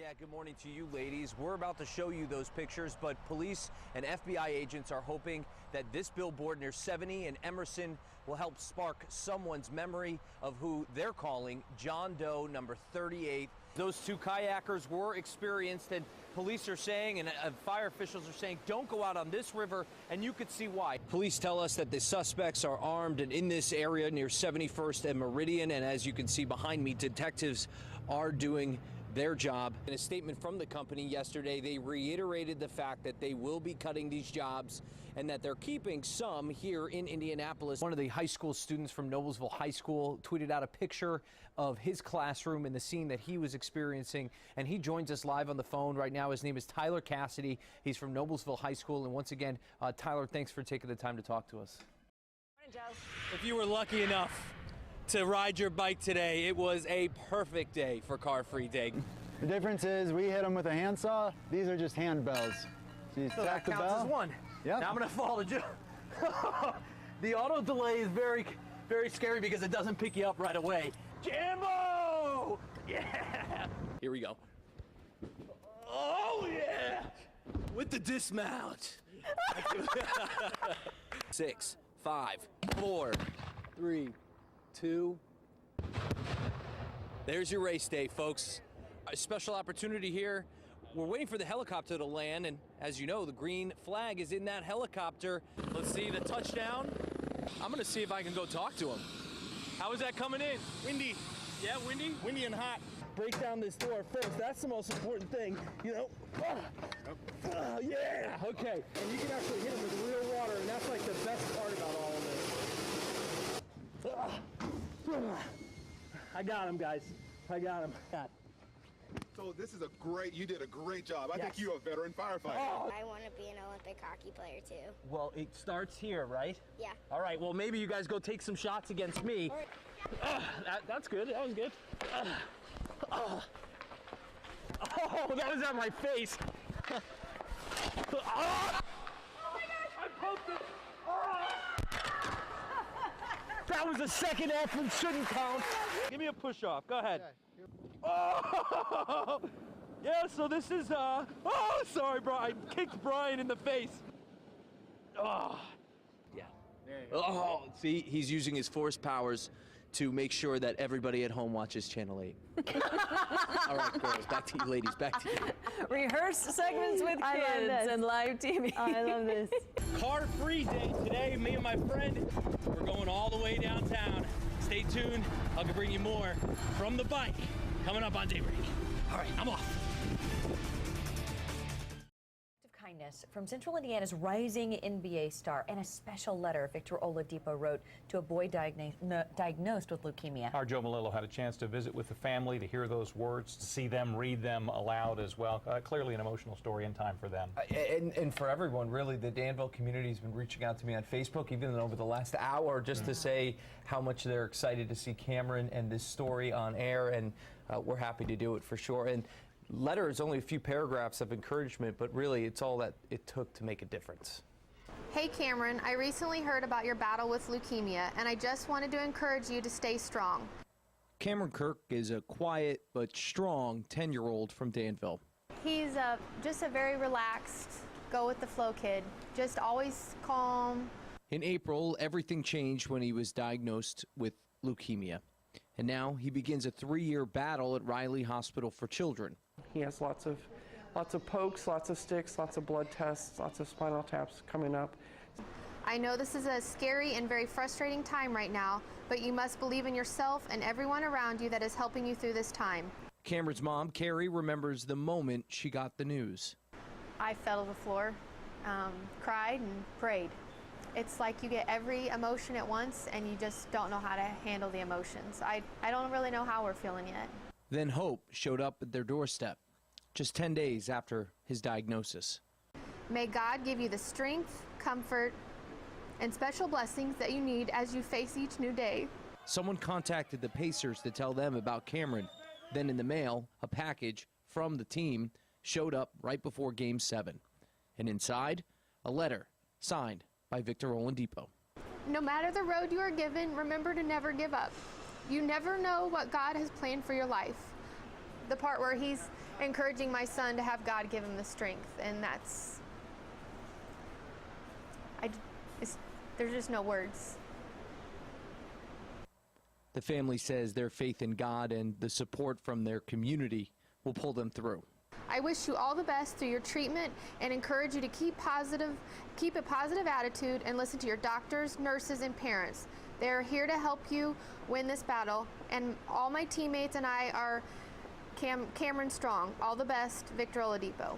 Yeah, good morning to you, ladies. We're about to show you those pictures, but police and FBI agents are hoping that this billboard near 70 and Emerson will help spark someone's memory of who they're calling John Doe number 38. Those two kayakers were experienced, and police are saying, and fire officials are saying, don't go out on this river, and you could see why. Police tell us that the suspects are armed and in this area near 71st and Meridian, and as you can see behind me, detectives are doing their job. In a statement from the company yesterday, they reiterated the fact that they will be cutting these jobs and that they're keeping some here in Indianapolis. One of the high school students from Noblesville High School tweeted out a picture of his classroom and the scene that he was experiencing, and he joins us live on the phone right now. His name is Tyler Cassidy. He's from Noblesville High School, and once again, Tyler, thanks for taking the time to talk to us. Morning, Joe. If you were lucky enough to ride your bike today, it was a perfect day for Car-Free Day. The difference is we hit them with a handsaw. These are just handbells. So you tap the bell. That counts as one. Yep. Now I'm gonna fall to Joe. The auto delay is very, very scary because it doesn't pick you up right away. Jambo! Yeah! Here we go. Oh yeah! With the dismount. 6, 5, 4, 3, 2. There's your race day, folks. A special opportunity here. We're waiting for the helicopter to land, and as you know, the green flag is in that helicopter. Let's see the touchdown. I'm gonna see if I can go talk to him. How is that coming in? Windy. Yeah, windy? Windy and hot. Break down this door first. That's the most important thing, you know? Yeah, okay. And you can actually hit him with real water, and that's like the best part about all of this. I got him, guys. I got him. So this is you did a great job. I think you're a veteran firefighter. Oh. I want to be an Olympic hockey player too. Well, it starts here, right? Yeah. All right, well, maybe you guys go take some shots against me. Right. That's good, that was good. Oh, that was on my face. Oh my gosh! I poked it. That was a second F and shouldn't count. Give me a push off, go ahead. Oh! Yeah, so this is, oh, sorry, bro. I kicked Brian in the face. Oh, yeah. There you go. Oh, see, he's using his force powers to make sure that everybody at home watches Channel 8. All right, girls, back to you, ladies, back to you. Rehearse segments with kids and live TV. Oh, I love this. Car-free day today. Me and my friend, we're going all the way downtown. Stay tuned. I'll bring you more from the bike coming up on Daybreak. All right, I'm off. Kindness from Central Indiana's rising NBA star, and a special letter Victor Oladipo wrote to a boy diagnosed with leukemia. Our Joe Melillo had a chance to visit with the family, to hear those words, to see them read them aloud as well. Clearly an emotional story in time for them. And for everyone, really, the Danville community has been reaching out to me on Facebook, even over the last hour, just to say how much they're excited to see Cameron and this story on air, and we're happy to do it for sure. And letter is only a few paragraphs of encouragement, but really it's all that it took to make a difference. Hey Cameron, I recently heard about your battle with leukemia, and I just wanted to encourage you to stay strong. Cameron Kirk is a quiet but strong 10-year-old from Danville. He's just a very relaxed, go-with-the-flow kid, just always calm. In April, everything changed when he was diagnosed with leukemia. And now he begins a 3-year battle at Riley Hospital for Children. He has lots of pokes, lots of sticks, lots of blood tests, lots of spinal taps coming up. I know this is a scary and very frustrating time right now, but you must believe in yourself and everyone around you that is helping you through this time. Cameron's mom, Carrie, remembers the moment she got the news. I fell to the floor, cried and prayed. It's like you get every emotion at once and you just don't know how to handle the emotions. I don't really know how we're feeling yet. Then hope showed up at their doorstep, just 10 days after his diagnosis. May God give you the strength, comfort, and special blessings that you need as you face each new day. Someone contacted the Pacers to tell them about Cameron. Then in the mail, a package from the team showed up right before Game 7. And inside, a letter signed by Victor Oladipo. No matter the road you are given, remember to never give up. You never know what God has planned for your life. the part where he's encouraging my son to have God give him the strength, and there's just no words. The family says their faith in God and the support from their community will pull them through. I wish you all the best through your treatment and encourage you to keep a positive attitude and listen to your doctors, nurses, and parents. They're here to help you win this battle, and all my teammates and I are Cameron Strong. All the best, Victor Oladipo.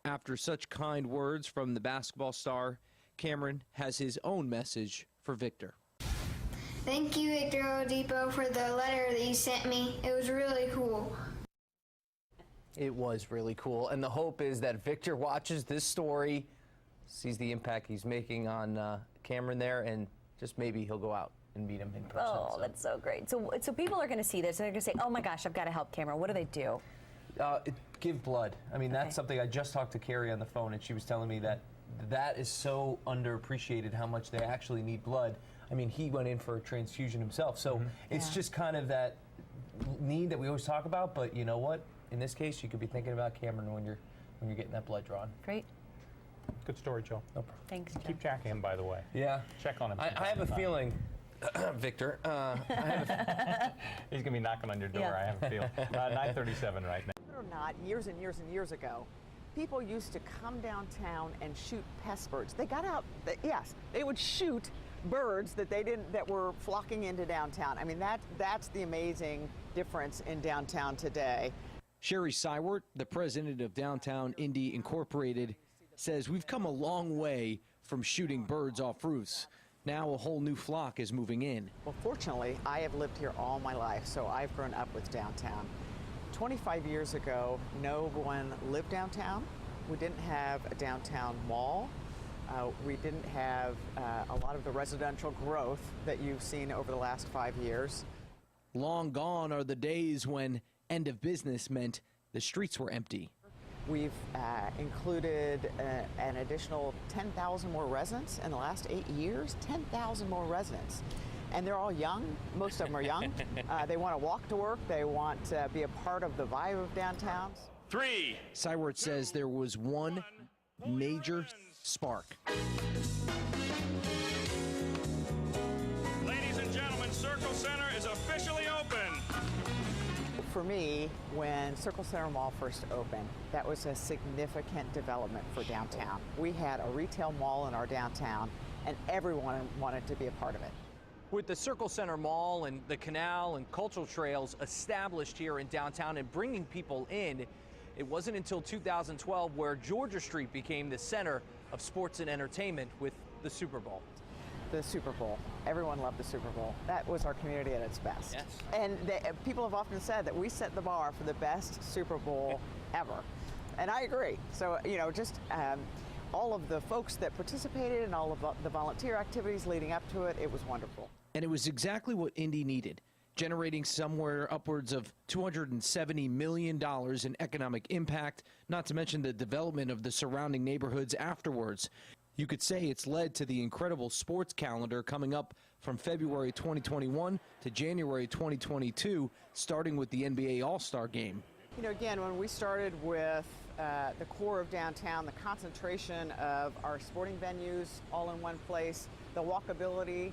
After such kind words from the basketball star, Cameron has his own message for Victor. Thank you, Victor Oladipo, for the letter that you sent me. It was really cool. It was really cool, and the hope is that Victor watches this story, sees the impact he's making on Cameron there, and just maybe he'll go out and meet him in person. Oh, that's so great. So people are going to see this, and they're going to say, oh my gosh, I've got to help Cameron. What do they do? Give blood. I mean, that's something I just talked to Carrie on the phone, and she was telling me that is so underappreciated, how much they actually need blood. I mean, he went in for a transfusion himself, so it's just kind of that need that we always talk about, but you know what? In this case, you could be thinking about Cameron when you're getting that blood drawn. Great. Good story, Joe. No problem. Thanks, Joe. Keep tracking him, by the way. Yeah. Check on him. I have a feeling, Victor, he's going to be knocking on your door, I have a feeling. 9:37 right now. Or not, years and years and years ago, people used to come downtown and shoot pest birds. They got out, yes, they would shoot birds that were flocking into downtown. I mean, that's the amazing difference in downtown today. Sherry Sywert, the president of Downtown Indy Incorporated, says we've come a long way from shooting birds off roofs. Now a whole new flock is moving in. Well, fortunately, I have lived here all my life, so I've grown up with downtown. 25 years ago, no one lived downtown. We didn't have a downtown mall. We didn't have a lot of the residential growth that you've seen over the last 5 years. Long gone are the days when end of business meant the streets were empty. We've included an additional 10,000 more residents in the last 8 years, 10,000 more residents. And they're all young. Most of them are young. They want to walk to work. They want to be a part of the vibe of downtown. Sywert says there was one major spark. Ladies and gentlemen, Circle Center is officially open. For me, when Circle Center Mall first opened, that was a significant development for downtown. We had a retail mall in our downtown, and everyone wanted to be a part of it. With the Circle Center Mall and the canal and cultural trails established here in downtown and bringing people in, it wasn't until 2012 where Georgia Street became the center of sports and entertainment with the Super Bowl. The Super Bowl. Everyone loved the Super Bowl. That was our community at its best. Yes. And people have often said that we set the bar for the best Super Bowl ever. And I agree. So, you know, just all of the folks that participated and all of the volunteer activities leading up to it, it was wonderful. And it was exactly what Indy needed, generating somewhere upwards of $270 million in economic impact, not to mention the development of the surrounding neighborhoods afterwards. You could say it's led to the incredible sports calendar coming up from February 2021 to January 2022, starting with the NBA All-Star Game. You know, again, when we started with the core of downtown, the concentration of our sporting venues all in one place, the walkability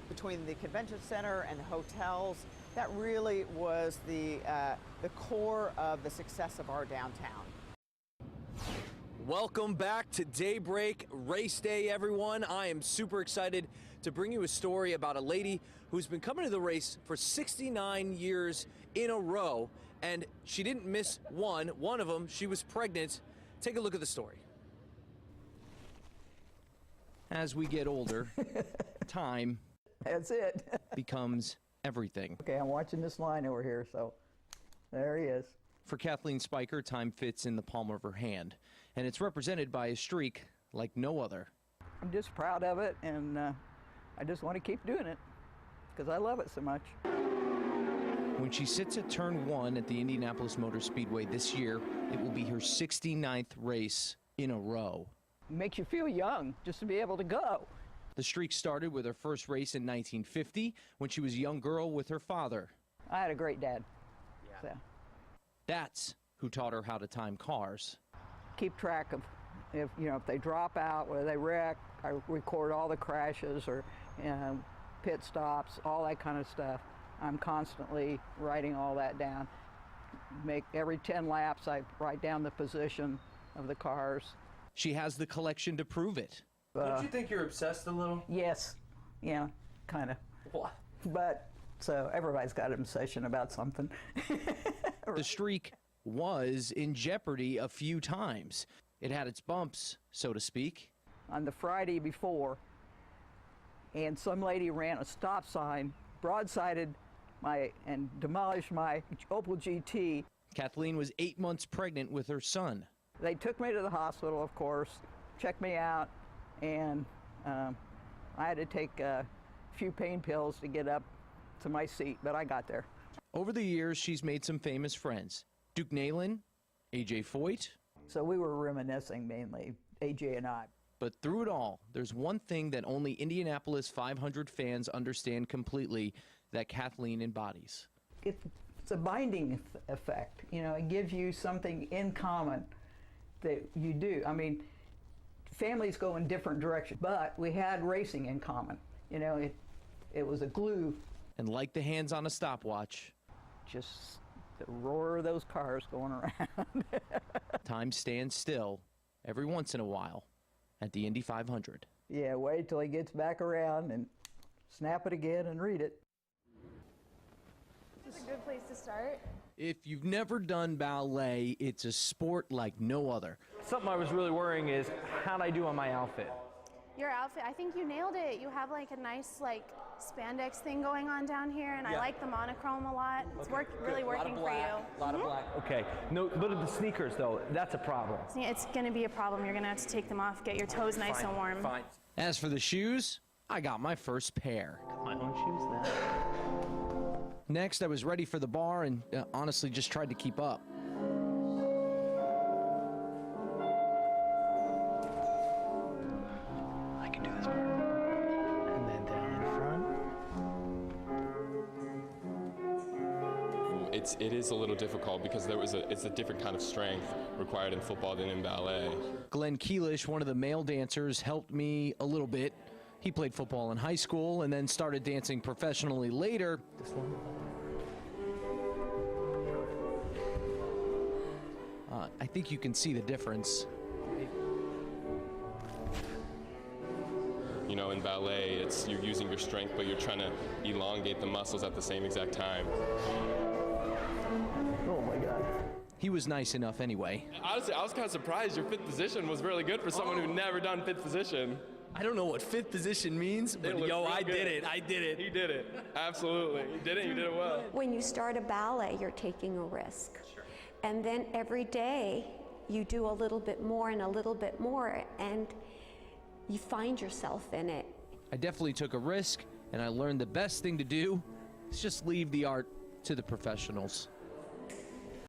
between the convention center and the hotels, that really was the core of the success of our downtown. Welcome back to Daybreak Race Day, everyone. I am super excited to bring you a story about a lady who's been coming to the race for 69 years in a row, and she didn't miss one. One of them, she was pregnant. Take a look at the story. As we get older, time That's it. becomes everything. Okay, I'm watching this line over here, so there he is. For Kathleen Spiker, time fits in the palm of her hand, and it's represented by a streak like no other. I'm just proud of it, and I just want to keep doing it because I love it so much. When she sits at turn 1 at the Indianapolis Motor Speedway this year, it will be her 69th race in a row. It makes you feel young just to be able to go. The streak started with her first race in 1950 when she was a young girl with her father. I had a great dad. So. That's who taught her how to time cars. Keep track of if they drop out, whether they wreck. I record all the crashes or pit stops, all that kind of stuff. I'm constantly writing all that down. Make every 10 laps, I write down the position of the cars. She has the collection to prove it. Don't you think you're obsessed a little? Yes, yeah, kind of. What? But so everybody's got an obsession about something. The streak was in jeopardy a few times. It had its bumps, so to speak. On the Friday before, and some lady ran a stop sign, broadsided and demolished my Opel GT. Kathleen was 8 months pregnant with her son. They took me to the hospital, of course, checked me out, and I had to take a few pain pills to get up to my seat, but I got there. Over the years, she's made some famous friends. Duke Nalen, AJ Foyt. So we were reminiscing mainly, AJ and I. But through it all, there's one thing that only Indianapolis 500 fans understand completely that Kathleen embodies. It's a binding effect. It gives you something in common that you do. I mean, families go in different directions, but we had racing in common. It was a glue. And like the hands on a stopwatch, just the roar of those cars going around. time stands still every once in a while at the Indy 500. Yeah, wait till he gets back around and snap it again and read it. This is a good place to start. If you've never done ballet, it's a sport like no other. Something I was really worrying is, how'd I do on my outfit? Your outfit, I think you nailed it. You have like a nice spandex thing going on down here, and I like the monochrome a lot. It's really working for you. A lot of black. Okay. No, but the sneakers though, that's a problem. Yeah, it's going to be a problem. You're going to have to take them off, get your toes nice and warm. Fine. As for the shoes, I got my first pair. Got my own shoes then. Next, I was ready for the bar and honestly just tried to keep up. I can do this part. And then down in front. It is a little difficult because it's a different kind of strength required in football than in ballet. Glenn Keelish, one of the male dancers, helped me a little bit. He played football in high school and then started dancing professionally later. This one? I think you can see the difference. In ballet, you're using your strength, but you're trying to elongate the muscles at the same exact time. Oh my God. He was nice enough anyway. Honestly, I was kind of surprised your fifth position was really good for someone who never done fifth position. I don't know what fifth position means, but yo, I did it. I did it. He did it. Absolutely. You did it. You did it well. When you start a ballet, you're taking a risk. Sure. And then every day you do a little bit more and a little bit more, and you find yourself in it. I definitely took a risk, and I learned the best thing to do is just leave the art to the professionals.